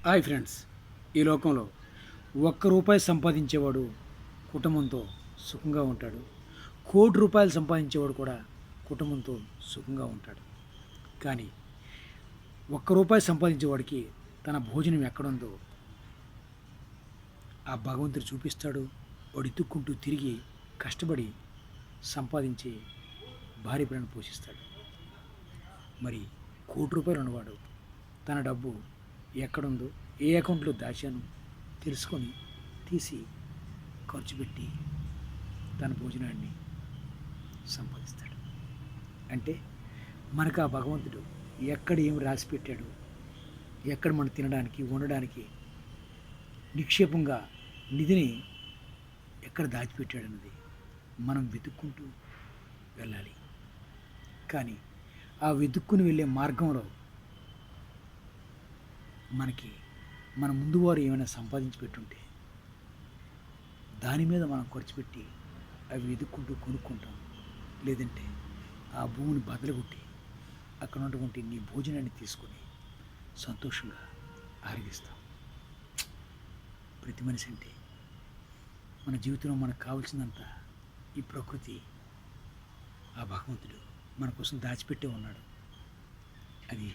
Hi friends, ఈ లోకంలో ఒక్క రూపాయి సంపాదించేవాడు కుటుంబంతో సుఖంగా ఉంటాడు. కోటి రూపాయలు సంపాదించేవాడు కూడా కుటుంబంతో సుఖంగా ఉంటాడు. కానీ ఒక్క రూపాయి సంపాదించేవాడికి తన భోజనం ఎక్కడుందో ఆ భగవంతుడు చూపిస్తాడు. వాడు ఎత్తుక్కుంటూ తిరిగి కష్టపడి సంపాదించి భార్య పిల్లను పోషిస్తాడు. మరి కోటి రూపాయలు ఉన్నవాడు తన డబ్బు ఎక్కడుందో, ఏ అకౌంట్లో దాచాను తెలుసుకొని తీసి ఖర్చు పెట్టి తన భోజనాన్ని సంపాదిస్తాడు. అంటే మనకు ఆ భగవంతుడు ఎక్కడ ఏమి రాసి పెట్టాడు, ఎక్కడ మనం తినడానికి ఉండడానికి నిక్షేపంగా నిధిని ఎక్కడ దాచిపెట్టాడన్నది మనం వెతుక్కుంటూ వెళ్ళాలి. కానీ ఆ వెతుక్కుని వెళ్ళే మార్గంలో మనకి మన ముందు వారు ఏమైనా సంపాదించి పెట్టుంటే దాని మీద మనం ఖర్చు పెట్టి అవి వెతుక్కుంటూ కొనుక్కుంటాం. లేదంటే ఆ భూమిని బదలగొట్టి అక్కడ ఉన్నటువంటి నీ భోజనాన్ని తీసుకొని సంతోషంగా ఆరగిస్తాం. ప్రతి మనిషి అంటే మన జీవితంలో మనకు కావాల్సిందంతా ఈ ప్రకృతి, ఆ భగవంతుడు మన కోసం దాచిపెట్టే ఉన్నాడు. అది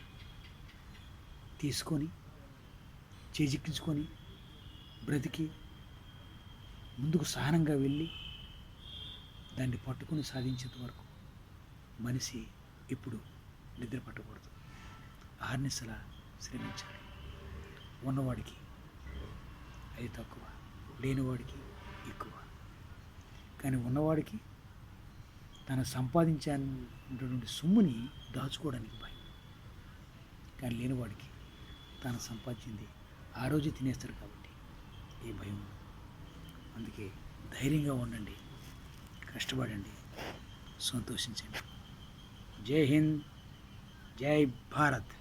తీసుకొని చేజిక్కించుకొని బ్రతికి ముందుకు సహనంగా వెళ్ళి దాన్ని పట్టుకుని సాధించేంత వరకు మనిషి ఎప్పుడు నిద్ర పట్టకూడదు. ఆర్నిసలా శ్రమించాలి. ఉన్నవాడికి అది తక్కువ, లేనివాడికి ఎక్కువ. కానీ ఉన్నవాడికి తను సంపాదించినటువంటి సొమ్ముని దాచుకోవడానికి భయం. కానీ లేనివాడికి తాను సంపాదించింది ఆ రోజు తినేస్తాడు కాబట్టి ఏ భయం ఉండదు. అందుకే ధైర్యంగా ఉండండి, కష్టపడండి, సంతోషించండి. జై హింద్, జై భారత్.